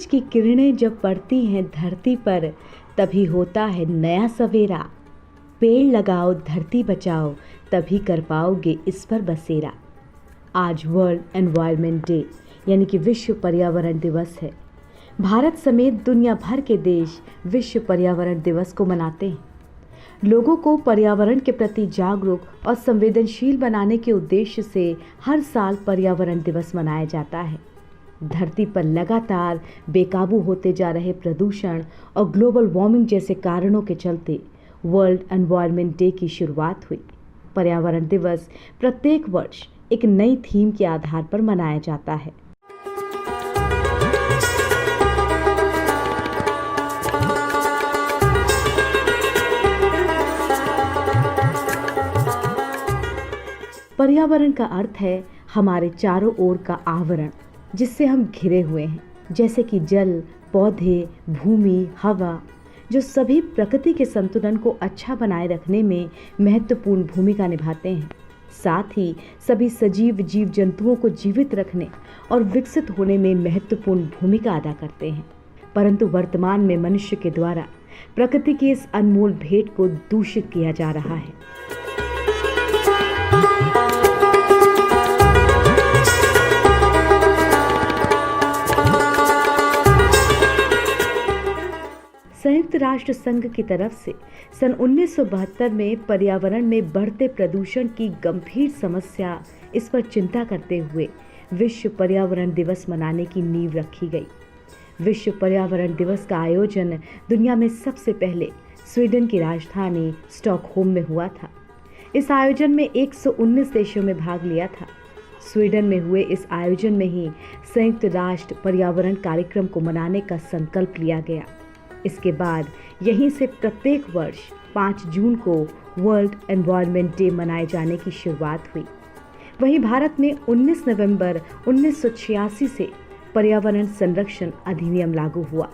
की किरणें जब पड़ती हैं धरती पर, तभी होता है नया सवेरा। पेड़ लगाओ, धरती बचाओ, तभी कर पाओगे इस पर बसेरा। आज वर्ल्ड एनवायरनमेंट डे यानी कि विश्व पर्यावरण दिवस है। भारत समेत दुनिया भर के देश विश्व पर्यावरण दिवस को मनाते हैं। लोगों को पर्यावरण के प्रति जागरूक और संवेदनशील बनाने के उद्देश्य से हर साल पर्यावरण दिवस मनाया जाता है। धरती पर लगातार बेकाबू होते जा रहे प्रदूषण और ग्लोबल वार्मिंग जैसे कारणों के चलते वर्ल्ड एनवायरनमेंट डे की शुरुआत हुई। पर्यावरण दिवस प्रत्येक वर्ष एक नई थीम के आधार पर मनाया जाता है। पर्यावरण का अर्थ है हमारे चारों ओर का आवरण जिससे हम घिरे हुए हैं, जैसे कि जल, पौधे, भूमि, हवा, जो सभी प्रकृति के संतुलन को अच्छा बनाए रखने में महत्वपूर्ण भूमिका निभाते हैं। साथ ही सभी सजीव जीव जंतुओं को जीवित रखने और विकसित होने में महत्वपूर्ण भूमिका अदा करते हैं। परंतु वर्तमान में मनुष्य के द्वारा प्रकृति की इस अनमोल भेंट को दूषित किया जा रहा है। संयुक्त राष्ट्र संघ की तरफ से सन 1972 में पर्यावरण में बढ़ते प्रदूषण की गंभीर समस्या इस पर चिंता करते हुए विश्व पर्यावरण दिवस मनाने की नींव रखी गई। विश्व पर्यावरण दिवस का आयोजन दुनिया में सबसे पहले स्वीडन की राजधानी स्टॉकहोम में हुआ था। इस आयोजन में 119 देशों में भाग लिया था। स्वीडन में हुए इस आयोजन में ही संयुक्त राष्ट्र पर्यावरण कार्यक्रम को मनाने का संकल्प लिया गया। इसके बाद यहीं से प्रत्येक वर्ष 5 जून को वर्ल्ड एनवायरनमेंट डे मनाए जाने की शुरुआत हुई। वहीं भारत में 19 नवंबर 1986 से पर्यावरण संरक्षण अधिनियम लागू हुआ।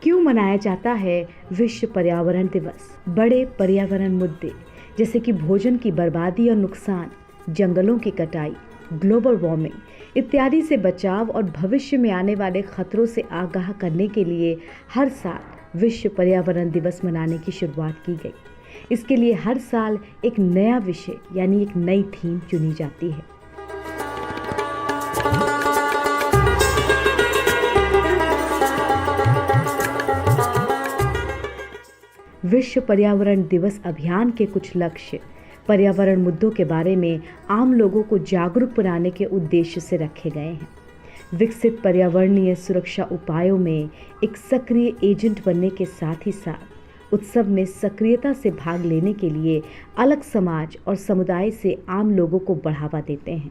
क्यों मनाया जाता है विश्व पर्यावरण दिवस? बड़े पर्यावरण मुद्दे जैसे कि भोजन की बर्बादी और नुकसान, जंगलों की कटाई, ग्लोबल वार्मिंग इत्यादि से बचाव और भविष्य में आने वाले खतरों से आगाह करने के लिए हर साल विश्व पर्यावरण दिवस मनाने की शुरुआत की गई। इसके लिए हर साल एक नया विषय यानी एक नई थीम चुनी जाती है। विश्व पर्यावरण दिवस अभियान के कुछ लक्ष्य पर्यावरण मुद्दों के बारे में आम लोगों को जागरूक बनाने के उद्देश्य से रखे गए हैं। विकसित पर्यावरणीय सुरक्षा उपायों में एक सक्रिय एजेंट बनने के साथ ही साथ उत्सव में सक्रियता से भाग लेने के लिए अलग समाज और समुदाय से आम लोगों को बढ़ावा देते हैं।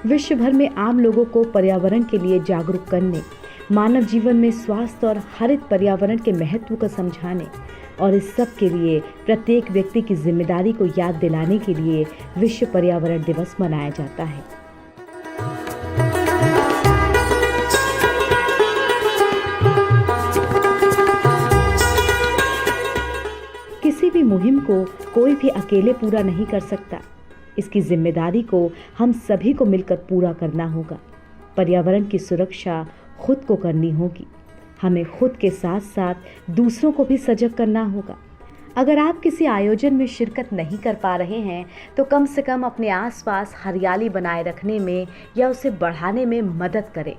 विश्व भर में आम लोगों को पर्यावरण के लिए जागरूक करने, मानव जीवन में स्वास्थ्य और हरित पर्यावरण के महत्व को समझाने और इस सब के लिए प्रत्येक व्यक्ति की जिम्मेदारी को याद दिलाने के लिए विश्व पर्यावरण दिवस मनाया जाता है। किसी भी मुहिम को कोई भी अकेले पूरा नहीं कर सकता। इसकी जिम्मेदारी को हम सभी को मिलकर पूरा करना होगा। पर्यावरण की सुरक्षा खुद को करनी होगी। हमें खुद के साथ साथ दूसरों को भी सजग करना होगा। अगर आप किसी आयोजन में शिरकत नहीं कर पा रहे हैं तो कम से कम अपने आसपास हरियाली बनाए रखने में या उसे बढ़ाने में मदद करें।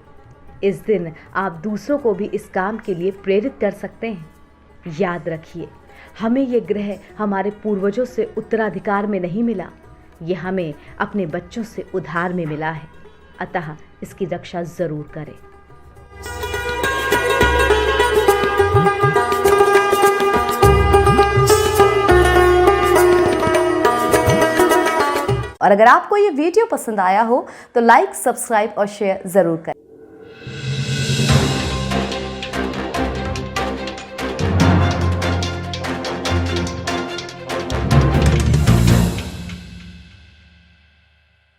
इस दिन आप दूसरों को भी इस काम के लिए प्रेरित कर सकते हैं। याद रखिए, हमें ये ग्रह हमारे पूर्वजों से उत्तराधिकार में नहीं मिला, ये हमें अपने बच्चों से उधार में मिला है। अतः इसकी रक्षा जरूर करें। और अगर आपको ये वीडियो पसंद आया हो तो लाइक, सब्सक्राइब और शेयर जरूर करें।